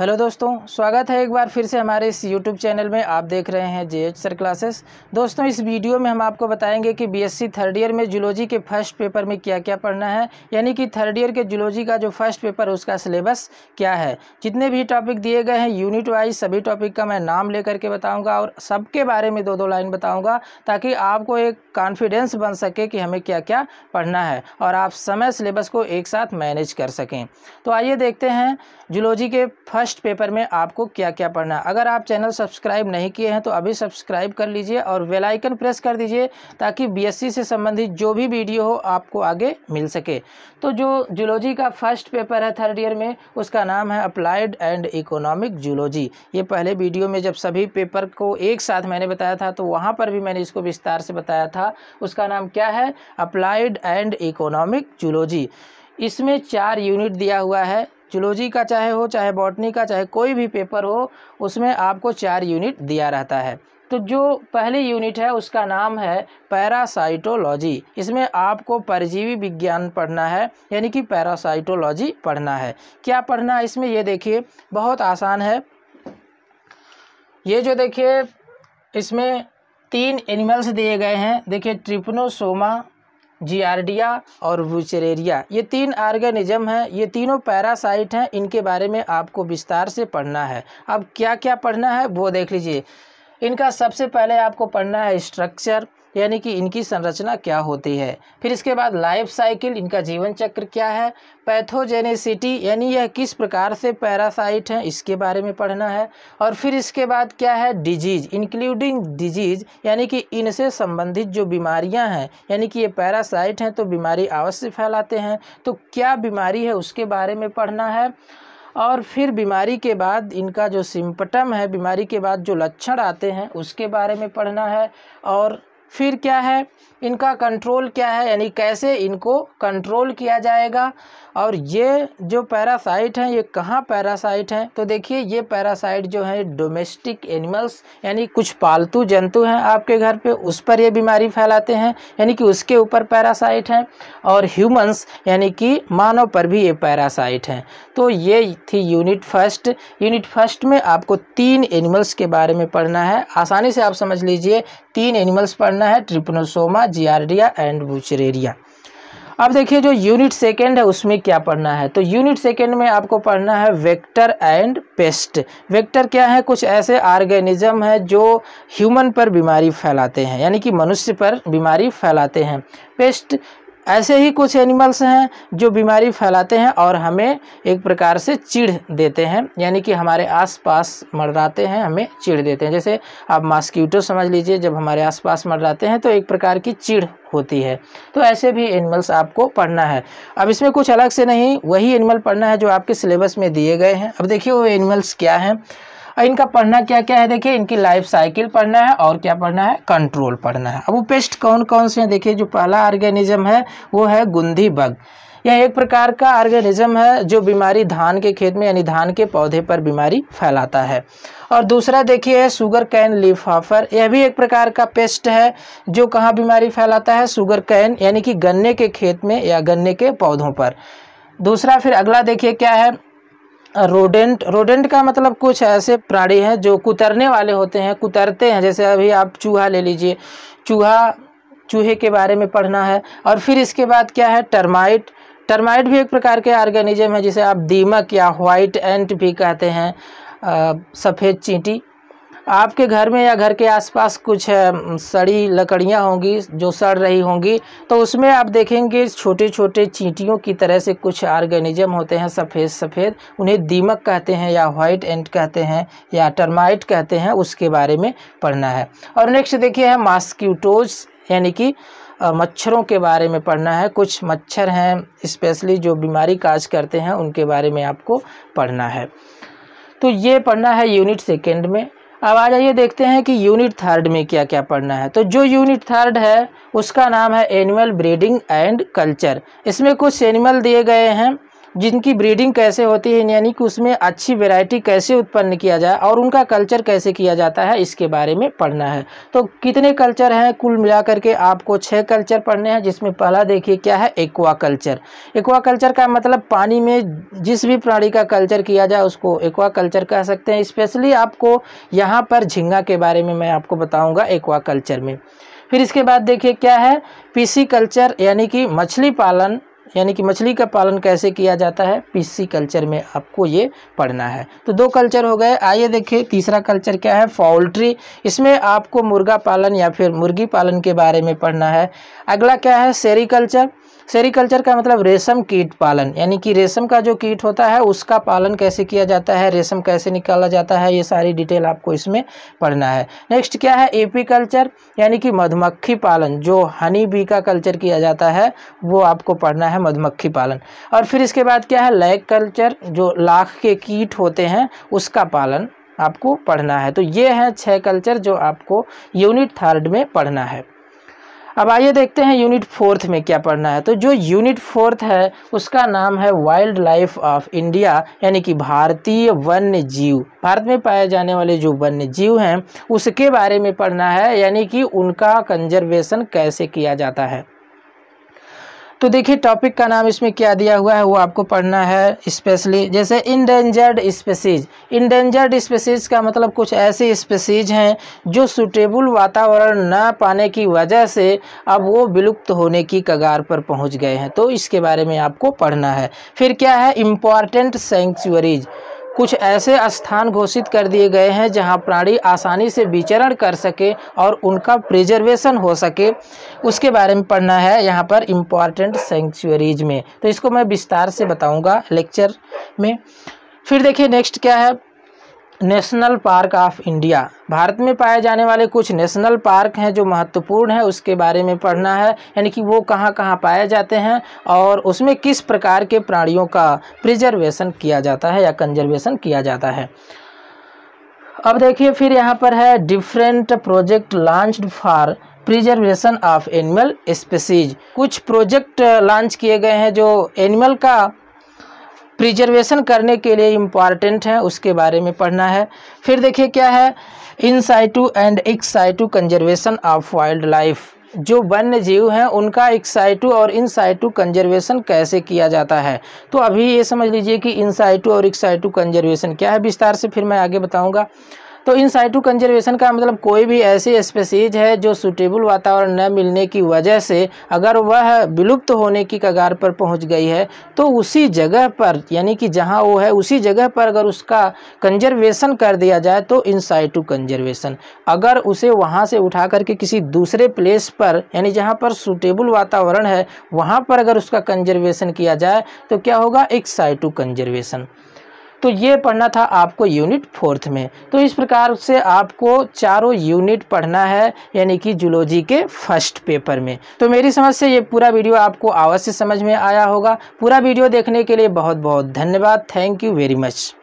Hello दोस्तों, स्वागत है एक बार फिर से हमारे इस YouTube चैनल में। आप देख रहे हैं JH सर क्लासेस। दोस्तों, इस वीडियो में हम आपको बताएंगे कि BSc थर्ड ईयर में जूलॉजी के फर्स्ट पेपर में क्या क्या पढ़ना है, यानी कि थर्ड ईयर के जूलॉजी का जो फर्स्ट पेपर है उसका सिलेबस क्या है। जितने भी टॉपिक दिए गए हैं यूनिट वाइज सभी टॉपिक का मैं नाम लेकर के बताऊँगा और सबके बारे में दो लाइन बताऊँगा, ताकि आपको एक कॉन्फिडेंस बन सके कि हमें क्या क्या पढ़ना है और आप समय सिलेबस को एक साथ मैनेज कर सकें। तो आइए देखते हैं जूलॉजी के फर्स्ट पेपर में आपको क्या क्या पढ़ना है। अगर आप चैनल सब्सक्राइब नहीं किए हैं तो अभी सब्सक्राइब कर लीजिए और बेल आइकन प्रेस कर दीजिए, ताकि BSc से संबंधित जो भी वीडियो हो आपको आगे मिल सके। तो जो जूलॉजी का फर्स्ट पेपर है थर्ड ईयर में, उसका नाम है अप्लाइड एंड इकोनॉमिक जूलॉजी। ये पहले वीडियो में जब सभी पेपर को एक साथ मैंने बताया था तो वहाँ पर भी मैंने इसको विस्तार से बताया था। उसका नाम क्या है? Applied and economic zoology. इसमें 4 यूनिट दिया हुआ है। जूलॉजी का चाहे हो, चाहे बॉटनी का, चाहे कोई भी पेपर हो, उसमें आपको 4 यूनिट दिया रहता है। तो जो पहली यूनिट है उसका नाम है पैरासाइटोलॉजी। इसमें आपको परजीवी विज्ञान पढ़ना है, यानी कि पैरासाइटोलॉजी पढ़ना है। क्या पढ़ना है इसमें, ये देखिए, बहुत आसान है। ये जो देखिए, इसमें 3 एनिमल्स दिए गए हैं। देखिए, ट्रिपनोसोमा, जियार्डिया और वुचरेरिया, ये 3 ऑर्गेनिज्म हैं। ये तीनों पैरासाइट हैं। इनके बारे में आपको विस्तार से पढ़ना है। अब क्या क्या पढ़ना है वो देख लीजिए। इनका सबसे पहले आपको पढ़ना है स्ट्रक्चर, यानी कि इनकी संरचना क्या होती है। फिर इसके बाद लाइफ साइकिल, इनका जीवन चक्र क्या है। पैथोजेनेसिटी, यानी यह किस प्रकार से पैरासाइट हैं, इसके बारे में पढ़ना है। और फिर इसके बाद क्या है, डिजीज, इंक्लूडिंग डिजीज, यानी कि इनसे संबंधित जो बीमारियां हैं, यानी कि ये पैरासाइट हैं तो बीमारी अवश्य फैलाते हैं, तो क्या बीमारी है उसके बारे में पढ़ना है। और फिर बीमारी के बाद इनका जो सिम्पटम है, बीमारी के बाद जो लक्षण आते हैं उसके बारे में पढ़ना है। और फिर क्या है, इनका कंट्रोल क्या है, यानी कैसे इनको कंट्रोल किया जाएगा। और ये जो पैरासाइट हैं ये कहाँ पैरासाइट हैं, तो देखिए, ये पैरासाइट जो है डोमेस्टिक एनिमल्स, यानी कुछ पालतू जंतु हैं आपके घर पे, उस पर ये बीमारी फैलाते हैं, यानी कि उसके ऊपर पैरासाइट हैं। और ह्यूमंस, यानी कि मानव पर भी ये पैरासाइट हैं। तो ये थी यूनिट फर्स्ट। यूनिट फर्स्ट में आपको 3 एनिमल्स के बारे में पढ़ना है। आसानी से आप समझ लीजिए, 3 एनिमल्स पढ़ना है, ट्रिपनोसोमा, जियार्डिया एंड वुचरेरिया। अब देखिए, जो यूनिट सेकेंड है उसमें क्या पढ़ना है। तो यूनिट सेकेंड में आपको पढ़ना है वेक्टर एंड पेस्ट। वेक्टर क्या है? कुछ ऐसे ऑर्गेनिज्म है जो ह्यूमन पर बीमारी फैलाते हैं, यानी कि मनुष्य पर बीमारी फैलाते हैं। पेस्ट ऐसे ही कुछ एनिमल्स हैं जो बीमारी फैलाते हैं और हमें एक प्रकार से चिढ़ देते हैं, यानी कि हमारे आसपास मंडराते हैं, हमें चिढ़ देते हैं। जैसे आप मॉस्किटो समझ लीजिए, जब हमारे आसपास मंडराते हैं तो एक प्रकार की चिढ़ होती है। तो ऐसे भी एनिमल्स आपको पढ़ना है। अब इसमें कुछ अलग से नहीं, वही एनिमल पढ़ना है जो आपके सिलेबस में दिए गए हैं। अब देखिए वो एनिमल्स क्या हैं, इनका पढ़ना क्या क्या है। देखिए, इनकी लाइफ साइकिल पढ़ना है और क्या पढ़ना है, कंट्रोल पढ़ना है। अब वो पेस्ट कौन कौन से हैं, देखिए, जो पहला ऑर्गेनिज्म है वो है गुंधी बग। यह एक प्रकार का ऑर्गेनिज्म है जो बीमारी धान के खेत में, यानी धान के पौधे पर बीमारी फैलाता है। और दूसरा देखिए, शुगर कैन लीफहॉपर, यह भी एक प्रकार का पेस्ट है जो कहाँ बीमारी फैलाता है, शुगर कैन, यानी कि गन्ने के खेत में या गन्ने के पौधों पर। दूसरा, फिर अगला देखिए क्या है, रोडेंट। रोडेंट का मतलब कुछ ऐसे प्राणी हैं जो कुतरने वाले होते हैं, कुतरते हैं। जैसे अभी आप चूहा ले लीजिए, चूहे के बारे में पढ़ना है। और फिर इसके बाद क्या है, टर्माइट। टर्माइट भी एक प्रकार के ऑर्गेनिज्म है, जिसे आप दीमक या व्हाइट एंट भी कहते हैं, सफ़ेद चींटी। आपके घर में या घर के आसपास कुछ सड़ी लकड़ियां होंगी जो सड़ रही होंगी, तो उसमें आप देखेंगे छोटे छोटे चींटियों की तरह से कुछ ऑर्गेनिज्म होते हैं, सफ़ेद सफ़ेद, उन्हें दीमक कहते हैं या व्हाइट एंट कहते हैं या टर्माइट कहते हैं, उसके बारे में पढ़ना है। और नेक्स्ट देखिए है मॉस्किटोज, यानी कि मच्छरों के बारे में पढ़ना है। कुछ मच्छर हैं स्पेशली जो बीमारी काज करते हैं, उनके बारे में आपको पढ़ना है। तो ये पढ़ना है यूनिट सेकेंड में। अब आ जाइए, देखते हैं कि यूनिट थर्ड में क्या क्या पढ़ना है। तो जो यूनिट थर्ड है उसका नाम है एनिमल ब्रीडिंग एंड कल्चर। इसमें कुछ एनिमल दिए गए हैं जिनकी ब्रीडिंग कैसे होती है, यानी कि उसमें अच्छी वैरायटी कैसे उत्पन्न किया जाए और उनका कल्चर कैसे किया जाता है, इसके बारे में पढ़ना है। तो कितने कल्चर हैं? कुल मिलाकर के आपको 6 कल्चर पढ़ने हैं, जिसमें पहला देखिए क्या है, एक्वा कल्चर। एक्वा कल्चर का मतलब पानी में जिस भी प्राणी का कल्चर किया जाए उसको एक्वा कल्चर कह सकते हैं। स्पेशली आपको यहाँ पर झींगा के बारे में मैं आपको बताऊँगा एक्वा कल्चर में। फिर इसके बाद देखिए क्या है, पीसी कल्चर, यानी कि मछली पालन, यानी कि मछली का पालन कैसे किया जाता है, पीसी कल्चर में आपको ये पढ़ना है। तो 2 कल्चर हो गए। आइए देखिए तीसरा कल्चर क्या है, पोल्ट्री। इसमें आपको मुर्गा पालन या फिर मुर्गी पालन के बारे में पढ़ना है। अगला क्या है, सेरीकल्चर। सेरीकल्चर का मतलब रेशम कीट पालन, यानी कि रेशम का जो कीट होता है उसका पालन कैसे किया जाता है, रेशम कैसे निकाला जाता है, ये सारी डिटेल आपको इसमें पढ़ना है। नेक्स्ट क्या है, एपीकल्चर, यानी कि मधुमक्खी पालन, जो हनी बी का कल्चर किया जाता है वो आपको पढ़ना है, मधुमक्खी पालन। और फिर इसके बाद क्या है, लैग कल्चर, जो लाख के कीट होते हैं उसका पालन आपको पढ़ना है। तो ये हैं 6 कल्चर जो आपको यूनिट 3 में पढ़ना है। अब आइए देखते हैं यूनिट 4 में क्या पढ़ना है। तो जो यूनिट 4 है उसका नाम है वाइल्ड लाइफ ऑफ इंडिया, यानी कि भारतीय वन्य जीव। भारत में पाए जाने वाले जो वन्य जीव हैं उसके बारे में पढ़ना है, यानी कि उनका कंजर्वेशन कैसे किया जाता है। तो देखिए टॉपिक का नाम इसमें क्या दिया हुआ है वो आपको पढ़ना है। स्पेशली जैसे इंडेंजर्ड स्पीसीज। इंडेंजर्ड स्पीसीज का मतलब कुछ ऐसे स्पीसीज हैं जो सूटेबल वातावरण न पाने की वजह से अब वो विलुप्त होने की कगार पर पहुंच गए हैं, तो इसके बारे में आपको पढ़ना है। फिर क्या है, इम्पॉर्टेंट सैंक्चुअरीज। कुछ ऐसे स्थान घोषित कर दिए गए हैं जहां प्राणी आसानी से विचरण कर सके और उनका प्रिजर्वेशन हो सके, उसके बारे में पढ़ना है यहाँ पर इम्पॉर्टेंट सैंक्चुअरीज में। तो इसको मैं विस्तार से बताऊंगा लेक्चर में। फिर देखिए नेक्स्ट क्या है, national park of India. Bharat में पाए जाने वाले कुछ नेशनल पार्क हैं जो महत्वपूर्ण है, उसके बारे में पढ़ना है, यानी कि वो कहाँ कहाँ पाए जाते हैं और उसमें किस प्रकार के प्राणियों का प्रिजर्वेशन किया जाता है या कंजर्वेशन किया जाता है। अब देखिए फिर यहाँ पर है different project launched for preservation of animal species. कुछ प्रोजेक्ट लॉन्च किए गए हैं जो एनिमल का प्रिजर्वेशन करने के लिए इम्पॉर्टेंट है, उसके बारे में पढ़ना है। फिर देखिए क्या है, in situ and ex situ conservation of wildlife. जो वन्य जीव हैं उनका इन साइटू और इन साइटू कंजर्वेशन कैसे किया जाता है। तो अभी ये समझ लीजिए कि इन साइटू और एक्स साइटू कंजर्वेशन क्या है, विस्तार से फिर मैं आगे बताऊंगा। तो इन साइटू कंजर्वेशन का मतलब कोई भी ऐसी स्पीसीज है जो सूटेबल वातावरण न मिलने की वजह से अगर वह विलुप्त होने की कगार पर पहुंच गई है तो उसी जगह पर, यानी कि जहां वो है उसी जगह पर अगर उसका कंजर्वेशन कर दिया जाए तो इन साइटू कंजर्वेशन। अगर उसे वहां से उठा करके किसी दूसरे प्लेस पर, यानी जहां पर सूटेबल वातावरण है वहां पर अगर उसका कंजर्वेशन किया जाए तो क्या होगा, एक्स साइटू कंजर्वेशन। तो ये पढ़ना था आपको यूनिट 4 में। तो इस प्रकार से आपको चारों यूनिट पढ़ना है, यानी कि जूलॉजी के फर्स्ट पेपर में। तो मेरी समझ से ये पूरा वीडियो आपको अवश्य समझ में आया होगा। पूरा वीडियो देखने के लिए बहुत बहुत धन्यवाद। Thank you very much.